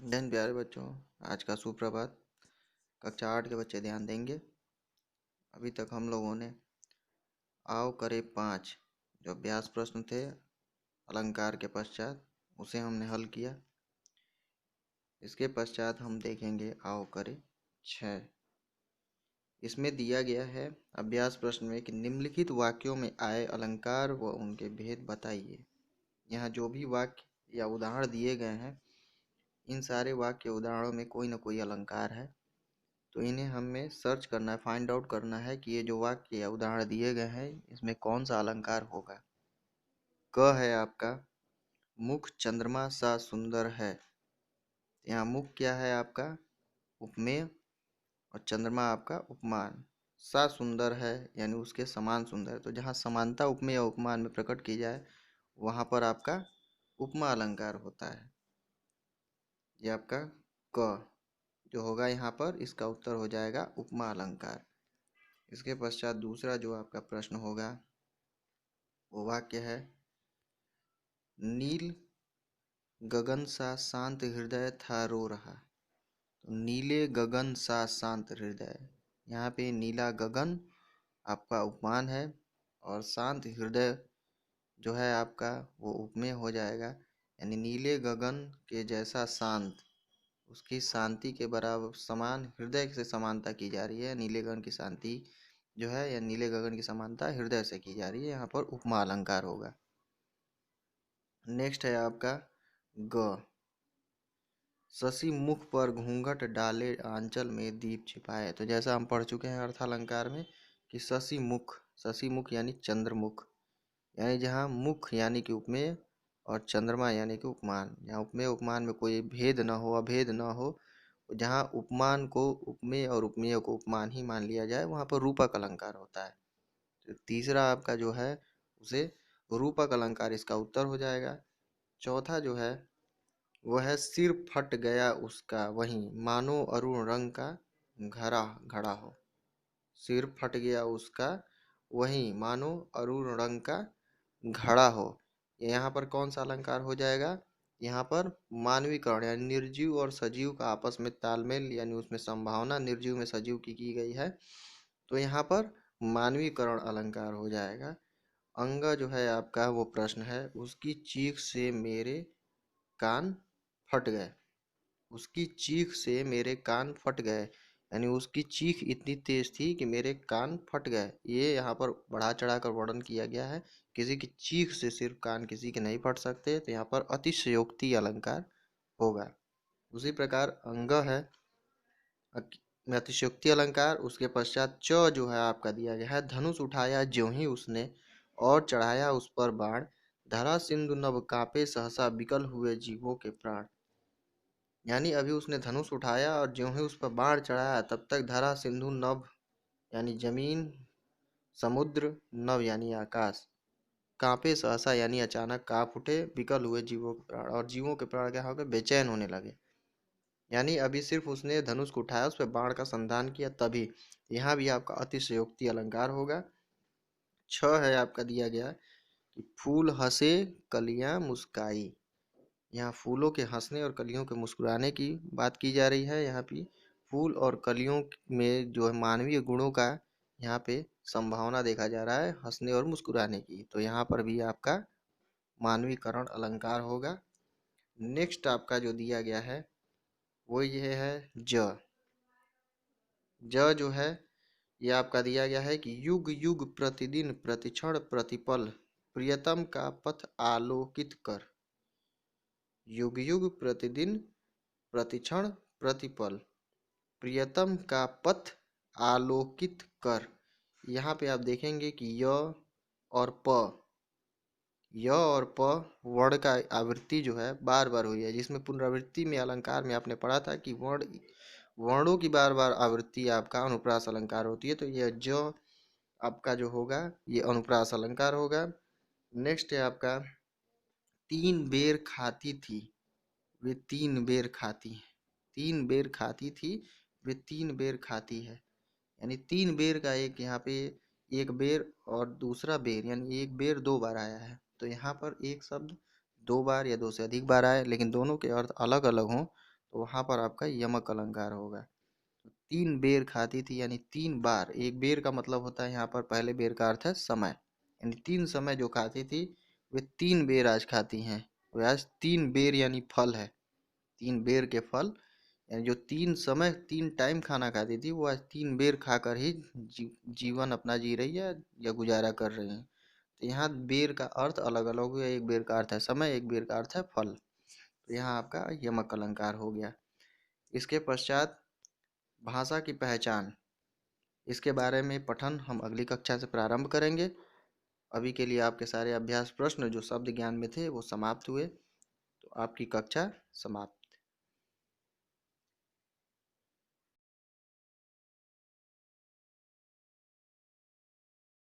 जैन प्यारे बच्चों, आज का सुप्रभात। कक्षा 8 के बच्चे ध्यान देंगे। अभी तक हम लोगों ने आओ करे 5 जो अभ्यास प्रश्न थे अलंकार के पश्चात उसे हमने हल किया। इसके पश्चात हम देखेंगे आओ करे 6। इसमें दिया गया है अभ्यास प्रश्न में कि निम्नलिखित वाक्यों में आए अलंकार व उनके भेद बताइए। यहाँ जो भी वाक्य या उदाहरण दिए गए हैं, इन सारे वाक्य उदाहरणों में कोई ना कोई अलंकार है। तो इन्हें हमें सर्च करना है, फाइंड आउट करना है कि ये जो वाक्य या उदाहरण दिए गए हैं इसमें कौन सा अलंकार होगा। क है आपका मुख चंद्रमा सा सुंदर है। यहाँ मुख क्या है आपका उपमेय और चंद्रमा आपका उपमान। सा सुंदर है यानी उसके समान सुंदर है। तो जहाँ समानता उपमेय या उपमान में प्रकट की जाए वहाँ पर आपका उपमा अलंकार होता है। ये आपका क जो होगा यहाँ पर, इसका उत्तर हो जाएगा उपमा अलंकार। इसके पश्चात दूसरा जो आपका प्रश्न होगा वो वाक्य है नील गगन सा शांत हृदय था रो रहा। तो नीले गगन सा शांत हृदय, यहाँ पे नीला गगन आपका उपमान है और शांत हृदय जो है आपका वो उपमेय हो जाएगा। यानी नीले गगन के जैसा शांत, उसकी शांति के बराबर समान हृदय से समानता की जा रही है। नीले गगन की शांति जो है या नीले गगन की समानता हृदय से की जा रही है, यहाँ पर उपमा अलंकार होगा। नेक्स्ट है आपका ग। शशि मुख पर घूंघट डाले आंचल में दीप छिपाए। तो जैसा हम पढ़ चुके हैं अर्थालंकार में कि शशि मुख यानी चंद्रमुख, यानी जहाँ मुख यानी कि उपमेय और चंद्रमा यानी कि उपमान, जहाँ उपमेय उपमान में कोई भेद न हो, अभेद न हो, जहाँ उपमान को उपमेय और उपमेय को उपमान ही मान लिया जाए, वहाँ पर रूपक अलंकार होता है। तो तीसरा आपका जो है उसे रूपक अलंकार इसका उत्तर हो जाएगा। चौथा जो है वह है सिर फट गया उसका वहीं मानो अरुण रंग का घड़ा घड़ा हो। सिर फट गया उसका वहीं मानो अरुण रंग का घड़ा हो। यहाँ पर कौन सा अलंकार हो जाएगा? यहाँ पर मानवीकरण यानी निर्जीव और सजीव का आपस में तालमेल यानी उसमें संभावना निर्जीव में सजीव की गई है, तो यहाँ पर मानवीकरण अलंकार हो जाएगा। अंग जो है आपका वो प्रश्न है उसकी चीख से मेरे कान फट गए। उसकी चीख से मेरे कान फट गए, यानी उसकी चीख इतनी तेज थी कि मेरे कान फट गए। ये यहाँ पर बढ़ा चढ़ा कर वर्णन किया गया है। किसी की चीख से सिर्फ कान किसी के नहीं फट सकते, तो यहाँ पर अतिशयोक्ति अलंकार होगा। उसी प्रकार अंग है अतिशयोक्ति अलंकार। उसके पश्चात च जो है आपका दिया गया है धनुष उठाया ज्यों ही उसने और चढ़ाया उस पर बाण, धरा सिंधु नभ कांपे सहसा विकल हुए जीवों के प्राण। यानी अभी उसने धनुष उठाया और ज्यों ही उस पर बाण चढ़ाया तब तक धरा सिंधु नभ यानी जमीन, समुद्र, नभ यानी आकाश, कांपे सहसा यानी अचानक कांप उठे, विकल हुए जीवों के प्राण, और जीवों के प्राण क्या हो गए? बेचैन होने लगे। यानी अभी सिर्फ उसने धनुष को उठाया, उस पर बाण का संधान किया तभी। यहाँ भी आपका अतिशयोक्ति अलंकार होगा। 6 है आपका दिया गया कि फूल हंसे कलियां मुस्काई। यहाँ फूलों के हंसने और कलियों के मुस्कुराने की बात की जा रही है। यहाँ पे फूल और कलियों में जो है मानवीय गुणों का यहाँ पे संभावना देखा जा रहा है, हंसने और मुस्कुराने की। तो यहाँ पर भी आपका मानवीकरण अलंकार होगा। नेक्स्ट आपका जो दिया गया है वो ये है ज। ज जो है ये आपका दिया गया है कि युग युग प्रतिदिन प्रतिक्षण प्रतिपल प्रियतम का पथ आलोकित कर। युग युग प्रतिदिन प्रतिक्षण प्रतिपल प्रियतम का पथ आलोकित कर। यहाँ पे आप देखेंगे कि य और प वर्ण का आवृत्ति जो है बार बार हुई है, जिसमें पुनरावृत्ति में अलंकार में आपने पढ़ा था कि वर्णों की बार बार आवृत्ति आपका अनुप्रास अलंकार होती है। तो यह ज आपका जो होगा ये अनुप्रास अलंकार होगा। नेक्स्ट है आपका तीन बेर खाती थी वे तीन बेर खाती है। तीन बेर खाती थी वे तीन बेर खाती है, यानी तीन बेर का एक यहाँ पे एक बेर और दूसरा बेर यानी एक बेर 2 बार आया है। तो यहाँ पर एक शब्द 2 बार या 2 से अधिक बार आए लेकिन दोनों के अर्थ अलग अलग हों तो वहाँ पर आपका यमक अलंकार होगा। 3 बेर खाती थी यानी 3 बार, एक बेर का मतलब होता है यहाँ पर, पहले बेर का अर्थ है समय, यानी 3 समय जो खाती थी वे 3 बेर आज खाती हैं। वे आज 3 बेर यानी फल है, 3 बेर के फल, यानी जो 3 समय 3 टाइम खाना खाती थी वो आज 3 बेर खाकर ही जीवन अपना जी रही है या गुजारा कर रही है। तो यहाँ बेर का अर्थ अलग अलग हुआ, एक बेर का अर्थ है समय, एक बेर का अर्थ है फल। तो यहाँ आपका यमक अलंकार हो गया। इसके पश्चात भाषा की पहचान, इसके बारे में पठन हम अगली कक्षा से प्रारंभ करेंगे। अभी के लिए आपके सारे अभ्यास प्रश्न जो शब्द ज्ञान में थे वो समाप्त हुए। तो आपकी कक्षा समाप्त।